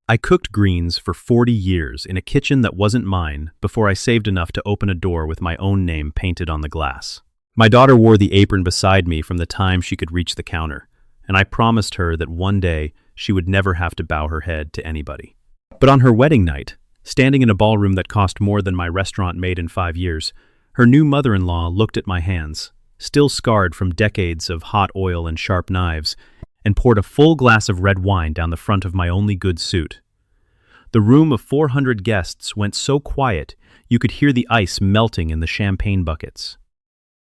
I cooked greens for 40 years in a kitchen that wasn't mine before I saved enough to open a door with my own name painted on the glass. My daughter wore the apron beside me from the time she could reach the counter, and I promised her that one day she would never have to bow her head to anybody. But on her wedding night, standing in a ballroom that cost more than my restaurant made in 5 years, her new mother-in-law looked at my hands, still scarred from decades of hot oil and sharp knives, and poured a full glass of red wine down the front of my only good suit. The room of 400 guests went so quiet you could hear the ice melting in the champagne buckets.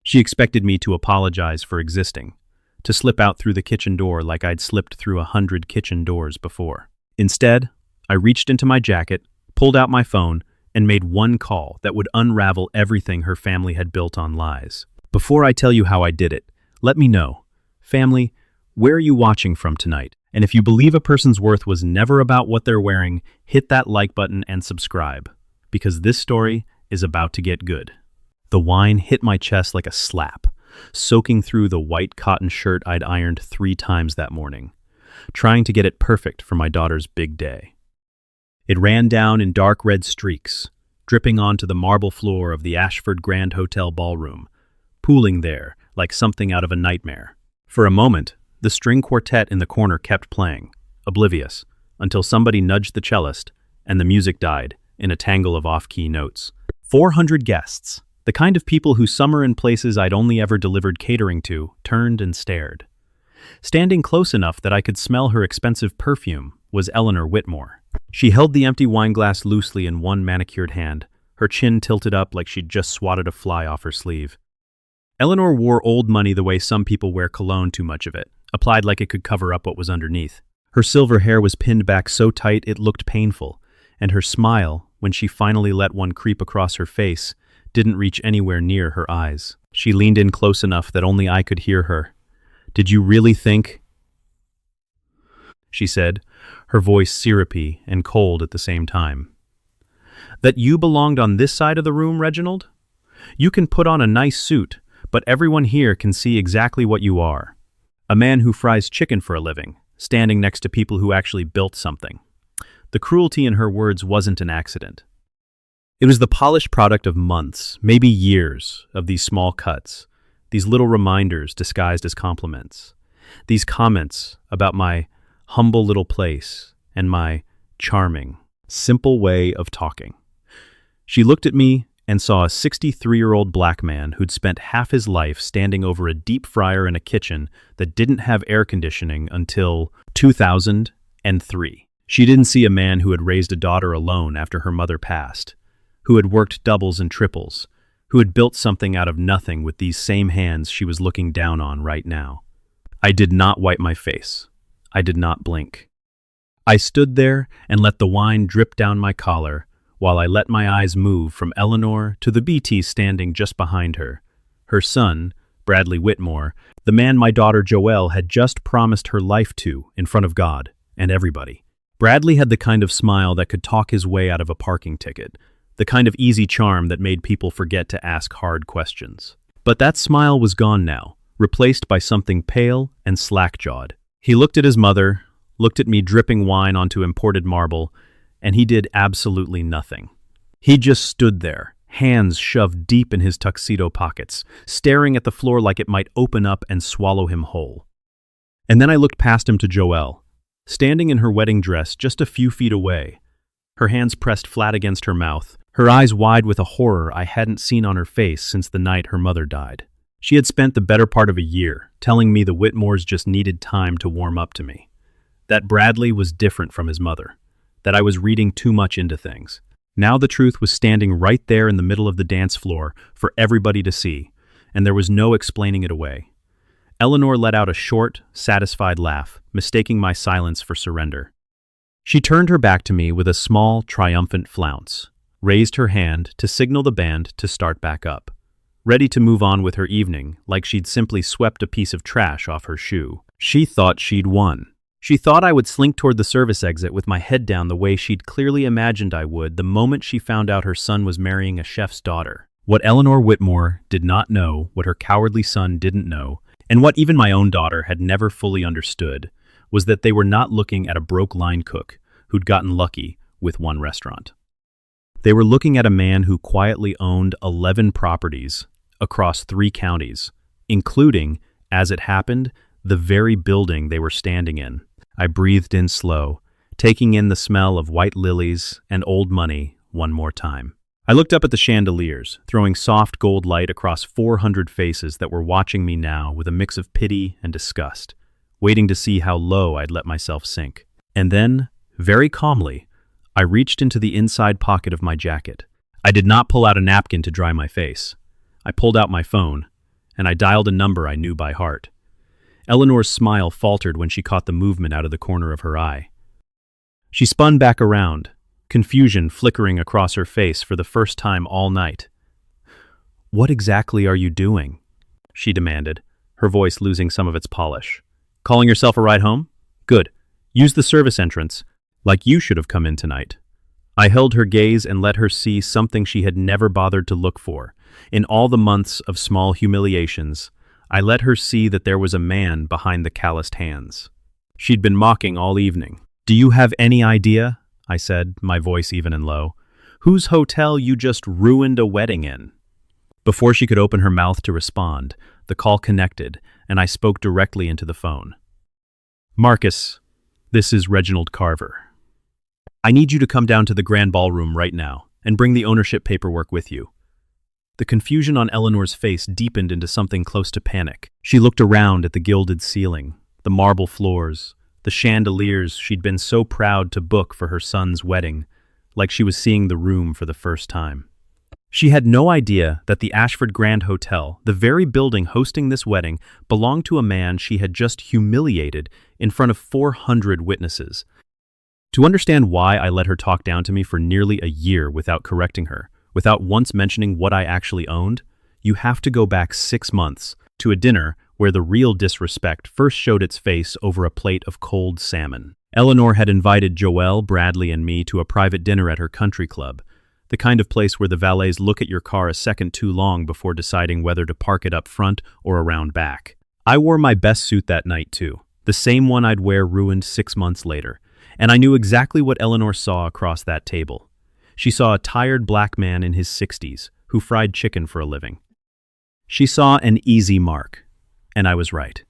She expected me to apologize for existing, to slip out through the kitchen door like I'd slipped through 100 kitchen doors before. Instead, I reached into my jacket, pulled out my phone, and made one call that would unravel everything her family had built on lies. Before I tell you how I did it, let me know, family, where are you watching from tonight? And if you believe a person's worth was never about what they're wearing, hit that like button and subscribe, because this story is about to get good. The wine hit my chest like a slap, soaking through the white cotton shirt I'd ironed 3 times that morning, trying to get it perfect for my daughter's big day. It ran down in dark red streaks, dripping onto the marble floor of the Ashford Grand Hotel ballroom, pooling there like something out of a nightmare. For a moment, the string quartet in the corner kept playing, oblivious, until somebody nudged the cellist, and the music died in a tangle of off-key notes. 400 guests, the kind of people whose summer in places I'd only ever delivered catering to, turned and stared. Standing close enough that I could smell her expensive perfume was Eleanor Whitmore. She held the empty wine glass loosely in one manicured hand, her chin tilted up like she'd just swatted a fly off her sleeve. Eleanor wore old money the way some people wear cologne, too much of it, applied like it could cover up what was underneath. Her silver hair was pinned back so tight it looked painful, and her smile, when she finally let one creep across her face, didn't reach anywhere near her eyes. She leaned in close enough that only I could hear her. "Did you really think?" she said, her voice syrupy and cold at the same time. "That you belonged on this side of the room, Reginald? You can put on a nice suit, but everyone here can see exactly what you are. A man who fries chicken for a living, standing next to people who actually built something." The cruelty in her words wasn't an accident. It was the polished product of months, maybe years, of these small cuts, these little reminders disguised as compliments, these comments about my humble little place and my charming, simple way of talking. She looked at me and saw a 63-year-old black man who'd spent half his life standing over a deep fryer in a kitchen that didn't have air conditioning until 2003. She didn't see a man who had raised a daughter alone after her mother passed, who had worked doubles and triples, who had built something out of nothing with these same hands she was looking down on right now. I did not wipe my face. I did not blink. I stood there and let the wine drip down my collar, while I let my eyes move from Eleanor to the BT standing just behind her, her son, Bradley Whitmore, the man my daughter Joelle had just promised her life to in front of God and everybody. Bradley had the kind of smile that could talk his way out of a parking ticket, the kind of easy charm that made people forget to ask hard questions. But that smile was gone now, replaced by something pale and slack-jawed. He looked at his mother, looked at me dripping wine onto imported marble, and he did absolutely nothing. He just stood there, hands shoved deep in his tuxedo pockets, staring at the floor like it might open up and swallow him whole. And then I looked past him to Joelle, standing in her wedding dress just a few feet away, her hands pressed flat against her mouth, her eyes wide with a horror I hadn't seen on her face since the night her mother died. She had spent the better part of a year telling me the Whitmores just needed time to warm up to me, that Bradley was different from his mother, that I was reading too much into things. Now the truth was standing right there in the middle of the dance floor for everybody to see, and there was no explaining it away. Eleanor let out a short, satisfied laugh, mistaking my silence for surrender. She turned her back to me with a small, triumphant flounce, raised her hand to signal the band to start back up, ready to move on with her evening like she'd simply swept a piece of trash off her shoe. She thought she'd won. She thought I would slink toward the service exit with my head down the way she'd clearly imagined I would the moment she found out her son was marrying a chef's daughter. What Eleanor Whitmore did not know, what her cowardly son didn't know, and what even my own daughter had never fully understood, was that they were not looking at a broke line cook who'd gotten lucky with one restaurant. They were looking at a man who quietly owned 11 properties across 3 counties, including, as it happened, the very building they were standing in. I breathed in slow, taking in the smell of white lilies and old money one more time. I looked up at the chandeliers, throwing soft gold light across 400 faces that were watching me now with a mix of pity and disgust, waiting to see how low I'd let myself sink. And then, very calmly, I reached into the inside pocket of my jacket. I did not pull out a napkin to dry my face. I pulled out my phone, and I dialed a number I knew by heart. Eleanor's smile faltered when she caught the movement out of the corner of her eye. She spun back around, confusion flickering across her face for the first time all night. "What exactly are you doing?" she demanded, her voice losing some of its polish. "Calling yourself a ride home? Good. Use the service entrance, like you should have come in tonight." I held her gaze and let her see something she had never bothered to look for. In all the months of small humiliations, I let her see that there was a man behind the calloused hands. She'd been mocking all evening. "Do you have any idea," I said, my voice even and low, "whose hotel you just ruined a wedding in?" Before she could open her mouth to respond, the call connected, and I spoke directly into the phone. "Marcus, this is Reginald Carver. I need you to come down to the grand ballroom right now and bring the ownership paperwork with you." The confusion on Eleanor's face deepened into something close to panic. She looked around at the gilded ceiling, the marble floors, the chandeliers she'd been so proud to book for her son's wedding, like she was seeing the room for the first time. She had no idea that the Ashford Grand Hotel, the very building hosting this wedding, belonged to a man she had just humiliated in front of 400 witnesses. To understand why I let her talk down to me for nearly a year without correcting her, without once mentioning what I actually owned, you have to go back 6 months to a dinner where the real disrespect first showed its face over a plate of cold salmon. Eleanor had invited Joelle, Bradley, and me to a private dinner at her country club, the kind of place where the valets look at your car a second too long before deciding whether to park it up front or around back. I wore my best suit that night too, the same one I'd wear ruined 6 months later, and I knew exactly what Eleanor saw across that table. She saw a tired black man in his 60s who fried chicken for a living. She saw an easy mark, and I was right.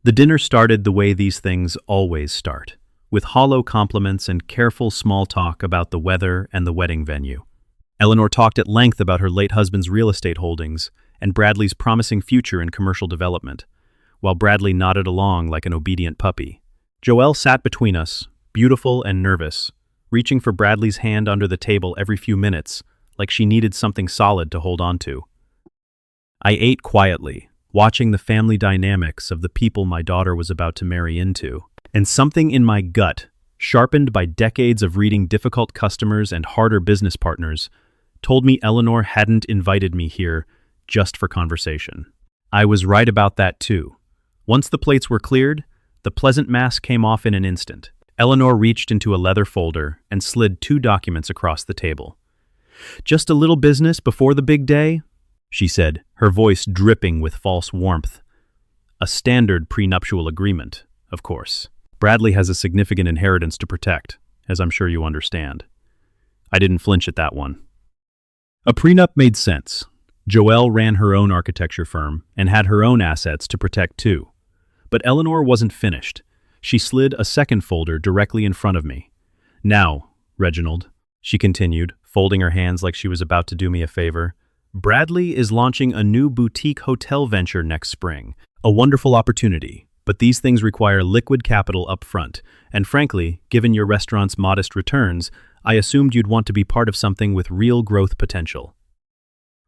The dinner started the way these things always start, with hollow compliments and careful small talk about the weather and the wedding venue. Eleanor talked at length about her late husband's real estate holdings and Bradley's promising future in commercial development, while Bradley nodded along like an obedient puppy. Joelle sat between us, beautiful and nervous, reaching for Bradley's hand under the table every few minutes, like she needed something solid to hold on to. I ate quietly, watching the family dynamics of the people my daughter was about to marry into, and something in my gut, sharpened by decades of reading difficult customers and harder business partners, told me Eleanor hadn't invited me here just for conversation. I was right about that too. Once the plates were cleared, the pleasant mask came off in an instant. Eleanor reached into a leather folder and slid 2 documents across the table. "Just a little business before the big day?" she said, her voice dripping with false warmth. "A standard prenuptial agreement, of course. Bradley has a significant inheritance to protect, as I'm sure you understand." I didn't flinch at that one. A prenup made sense. Joelle ran her own architecture firm and had her own assets to protect too. But Eleanor wasn't finished. She slid a second folder directly in front of me. "Now, Reginald," she continued, folding her hands like she was about to do me a favor, "Bradley is launching a new boutique hotel venture next spring. A wonderful opportunity, but these things require liquid capital up front, and frankly, given your restaurant's modest returns, I assumed you'd want to be part of something with real growth potential.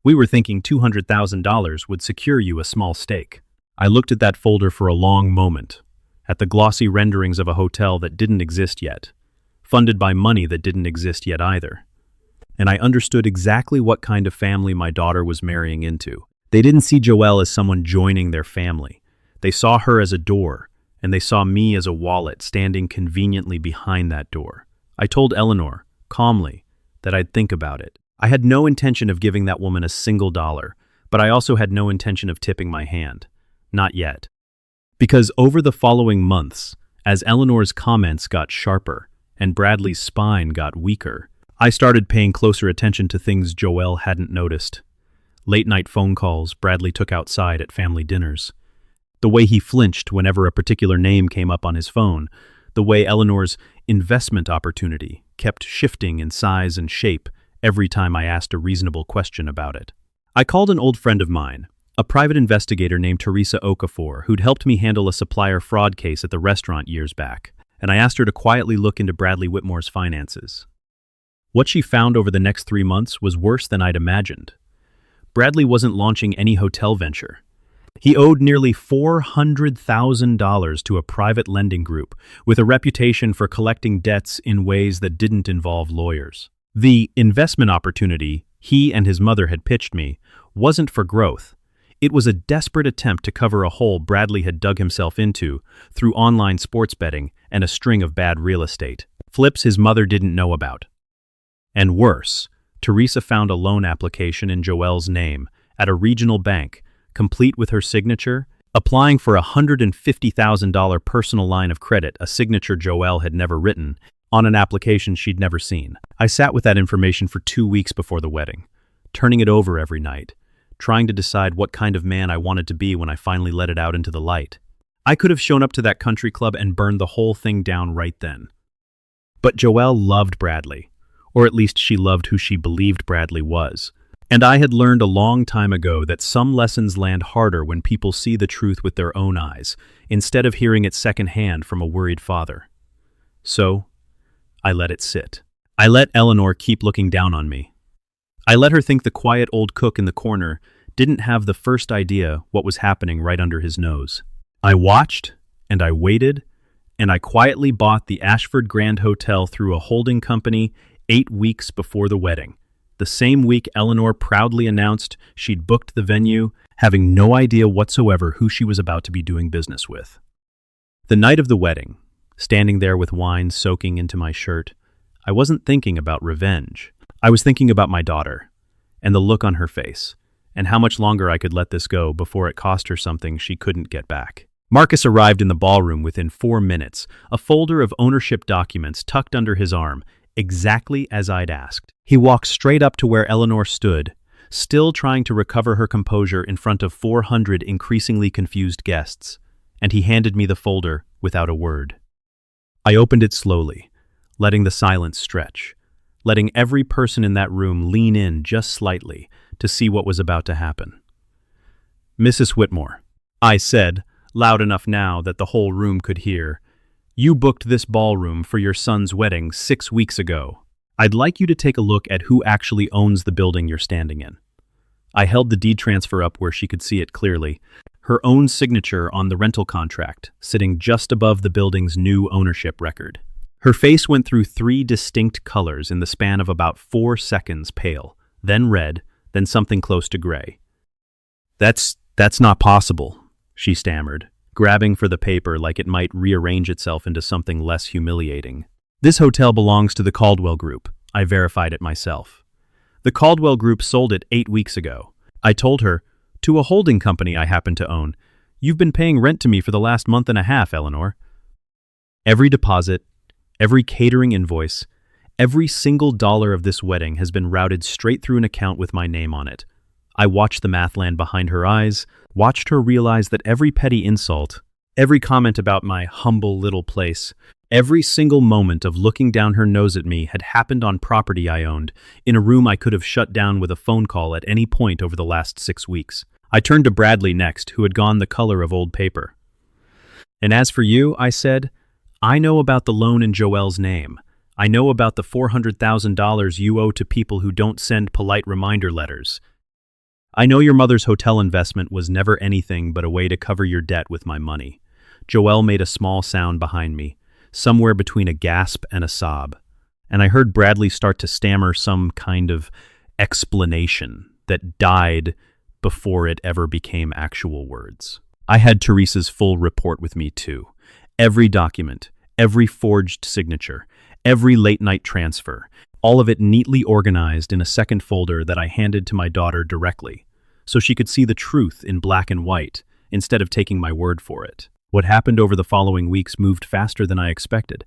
We were thinking $200,000 would secure you a small stake." I looked at that folder for a long moment, at the glossy renderings of a hotel that didn't exist yet, funded by money that didn't exist yet either. And I understood exactly what kind of family my daughter was marrying into. They didn't see Joelle as someone joining their family. They saw her as a door, and they saw me as a wallet standing conveniently behind that door. I told Eleanor, calmly, that I'd think about it. I had no intention of giving that woman a single dollar, but I also had no intention of tipping my hand. Not yet. Because over the following months, as Eleanor's comments got sharper and Bradley's spine got weaker. I started paying closer attention to things Joelle hadn't noticed. Late-night phone calls Bradley took outside at family dinners. The way he flinched whenever a particular name came up on his phone. The way Eleanor's investment opportunity kept shifting in size and shape every time I asked a reasonable question about it. I called an old friend of mine, a private investigator named Teresa Okafor, who'd helped me handle a supplier fraud case at the restaurant years back, and I asked her to quietly look into Bradley Whitmore's finances. What she found over the next 3 months was worse than I'd imagined. Bradley wasn't launching any hotel venture. He owed nearly $400,000 to a private lending group with a reputation for collecting debts in ways that didn't involve lawyers. The investment opportunity he and his mother had pitched me wasn't for growth. It was a desperate attempt to cover a hole Bradley had dug himself into through online sports betting and a string of bad real estate flips his mother didn't know about. And worse, Teresa found a loan application in Joelle's name at a regional bank, complete with her signature, applying for a $150,000 personal line of credit, a signature Joelle had never written, on an application she'd never seen. I sat with that information for 2 weeks before the wedding, turning it over every night, trying to decide what kind of man I wanted to be when I finally let it out into the light. I could have shown up to that country club and burned the whole thing down right then. But Joelle loved Bradley, or at least she loved who she believed Bradley was. And I had learned a long time ago that some lessons land harder when people see the truth with their own eyes, instead of hearing it secondhand from a worried father. So, I let it sit. I let Eleanor keep looking down on me. I let her think the quiet old cook in the corner didn't have the first idea what was happening right under his nose. I watched, and I waited, and I quietly bought the Ashford Grand Hotel through a holding company 8 weeks before the wedding. The same week Eleanor proudly announced she'd booked the venue, having no idea whatsoever who she was about to be doing business with. The night of the wedding, standing there with wine soaking into my shirt, I wasn't thinking about revenge. I was thinking about my daughter, and the look on her face, and how much longer I could let this go before it cost her something she couldn't get back. Marcus arrived in the ballroom within 4 minutes, a folder of ownership documents tucked under his arm, exactly as I'd asked. He walked straight up to where Eleanor stood, still trying to recover her composure in front of 400 increasingly confused guests, and he handed me the folder without a word. I opened it slowly, letting the silence stretch, letting every person in that room lean in just slightly to see what was about to happen. "Mrs. Whitmore," I said, loud enough now that the whole room could hear, "you booked this ballroom for your son's wedding 6 weeks ago. I'd like you to take a look at who actually owns the building you're standing in." I held the deed transfer up where she could see it clearly, her own signature on the rental contract, sitting just above the building's new ownership record. Her face went through 3 distinct colors in the span of about 4 seconds: pale, then red, then something close to gray. That's not possible," she stammered, grabbing for the paper like it might rearrange itself into something less humiliating. "This hotel belongs to the Caldwell Group," I verified it myself. "The Caldwell Group sold it 8 weeks ago." I told her, "To a holding company I happen to own. You've been paying rent to me for the last month and a half, Eleanor." Every deposit, every catering invoice, every single dollar of this wedding has been routed straight through an account with my name on it. I watched the math land behind her eyes, watched her realize that every petty insult, every comment about my humble little place, every single moment of looking down her nose at me had happened on property I owned, in a room I could have shut down with a phone call at any point over the last 6 weeks. I turned to Bradley next, who had gone the color of old paper. "And as for you," I said, "I know about the loan in Joelle's name. I know about the $400,000 you owe to people who don't send polite reminder letters. I know your mother's hotel investment was never anything but a way to cover your debt with my money." Joelle made a small sound behind me, somewhere between a gasp and a sob, and I heard Bradley start to stammer some kind of explanation that died before it ever became actual words. I had Teresa's full report with me too. Every document, every forged signature, every late-night transfer, all of it neatly organized in a second folder that I handed to my daughter directly, so she could see the truth in black and white instead of taking my word for it. What happened over the following weeks moved faster than I expected.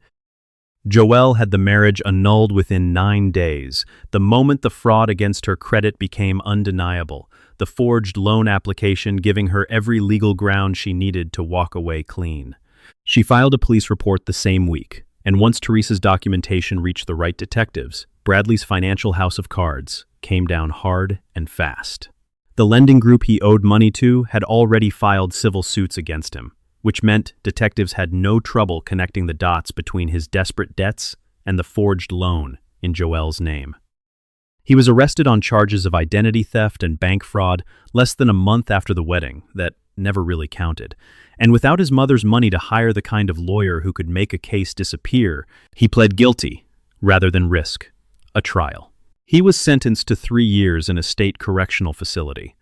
Joelle had the marriage annulled within 9 days, the moment the fraud against her credit became undeniable, the forged loan application giving her every legal ground she needed to walk away clean. She filed a police report the same week, and once Teresa's documentation reached the right detectives, Bradley's financial house of cards came down hard and fast. The lending group he owed money to had already filed civil suits against him, which meant detectives had no trouble connecting the dots between his desperate debts and the forged loan in Joelle's name. He was arrested on charges of identity theft and bank fraud less than a month after the wedding that never really counted, and without his mother's money to hire the kind of lawyer who could make a case disappear, he pled guilty rather than risk a trial. He was sentenced to 3 years in a state correctional facility,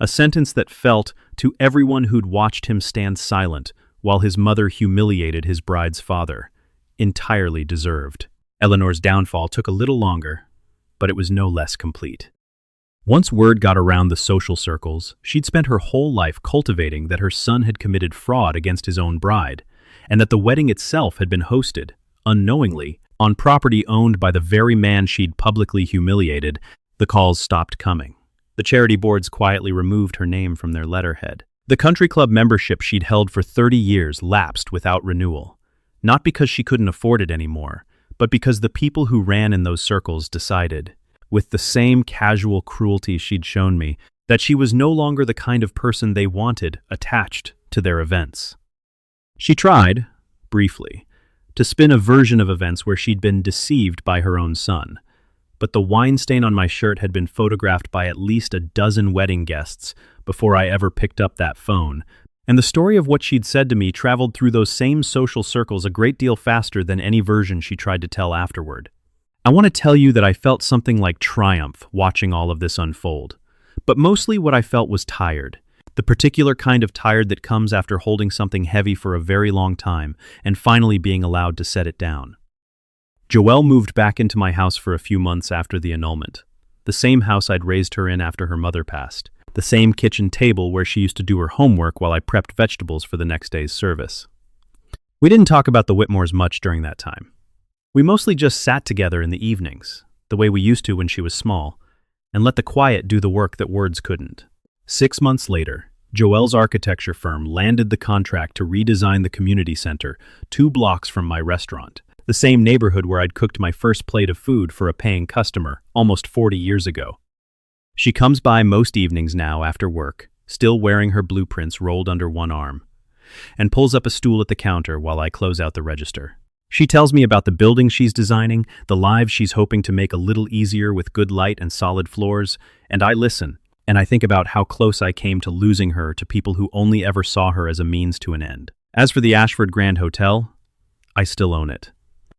a sentence that felt, to everyone who'd watched him stand silent while his mother humiliated his bride's father, entirely deserved. Eleanor's downfall took a little longer, but it was no less complete. Once word got around the social circles, she'd spent her whole life cultivating that her son had committed fraud against his own bride, and that the wedding itself had been hosted, unknowingly, on property owned by the very man she'd publicly humiliated. The calls stopped coming. The charity boards quietly removed her name from their letterhead. The country club membership she'd held for 30 years lapsed without renewal, not because she couldn't afford it anymore, but because the people who ran in those circles decided, with the same casual cruelty she'd shown me, that she was no longer the kind of person they wanted attached to their events. She tried, briefly, to spin a version of events where she'd been deceived by her own son, but the wine stain on my shirt had been photographed by at least a dozen wedding guests before I ever picked up that phone, and the story of what she'd said to me traveled through those same social circles a great deal faster than any version she tried to tell afterward. I want to tell you that I felt something like triumph watching all of this unfold, but mostly what I felt was tired, the particular kind of tired that comes after holding something heavy for a very long time and finally being allowed to set it down. Joelle moved back into my house for a few months after the annulment, the same house I'd raised her in after her mother passed, the same kitchen table where she used to do her homework while I prepped vegetables for the next day's service. We didn't talk about the Whitmores much during that time. We mostly just sat together in the evenings, the way we used to when she was small, and let the quiet do the work that words couldn't. 6 months later, Joelle's architecture firm landed the contract to redesign the community center 2 blocks from my restaurant, the same neighborhood where I'd cooked my first plate of food for a paying customer almost 40 years ago. She comes by most evenings now after work, still wearing her blueprints rolled under one arm, and pulls up a stool at the counter while I close out the register. She tells me about the building she's designing, the lives she's hoping to make a little easier with good light and solid floors, and I listen, and I think about how close I came to losing her to people who only ever saw her as a means to an end. As for the Ashford Grand Hotel, I still own it.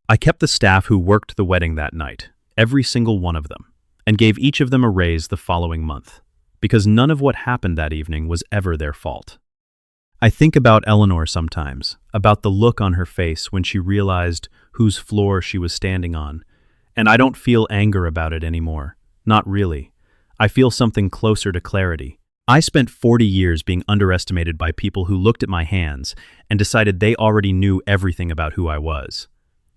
I kept the staff who worked the wedding that night, every single one of them, and gave each of them a raise the following month, because none of what happened that evening was ever their fault. I think about Eleanor sometimes, about the look on her face when she realized whose floor she was standing on, and I don't feel anger about it anymore. Not really. I feel something closer to clarity. I spent 40 years being underestimated by people who looked at my hands and decided they already knew everything about who I was.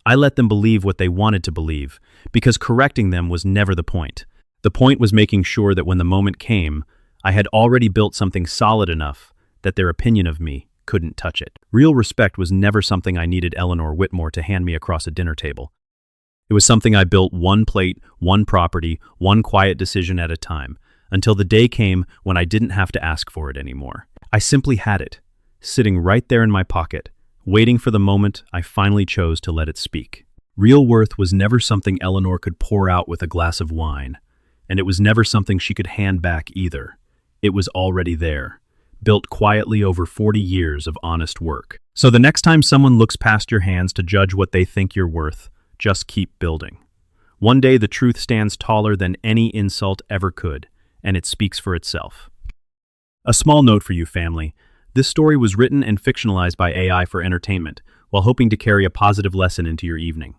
I let them believe what they wanted to believe, because correcting them was never the point. The point was making sure that when the moment came, I had already built something solid enough that their opinion of me couldn't touch it. Real respect was never something I needed Eleanor Whitmore to hand me across a dinner table. It was something I built one plate, one property, one quiet decision at a time, until the day came when I didn't have to ask for it anymore. I simply had it, sitting right there in my pocket, waiting for the moment I finally chose to let it speak. Real worth was never something Eleanor could pour out with a glass of wine, and it was never something she could hand back either. It was already there, built quietly over 40 years of honest work. So the next time someone looks past your hands to judge what they think you're worth, just keep building. One day the truth stands taller than any insult ever could, and it speaks for itself. A small note for you, family. This story was written and fictionalized by AI for entertainment, while hoping to carry a positive lesson into your evening.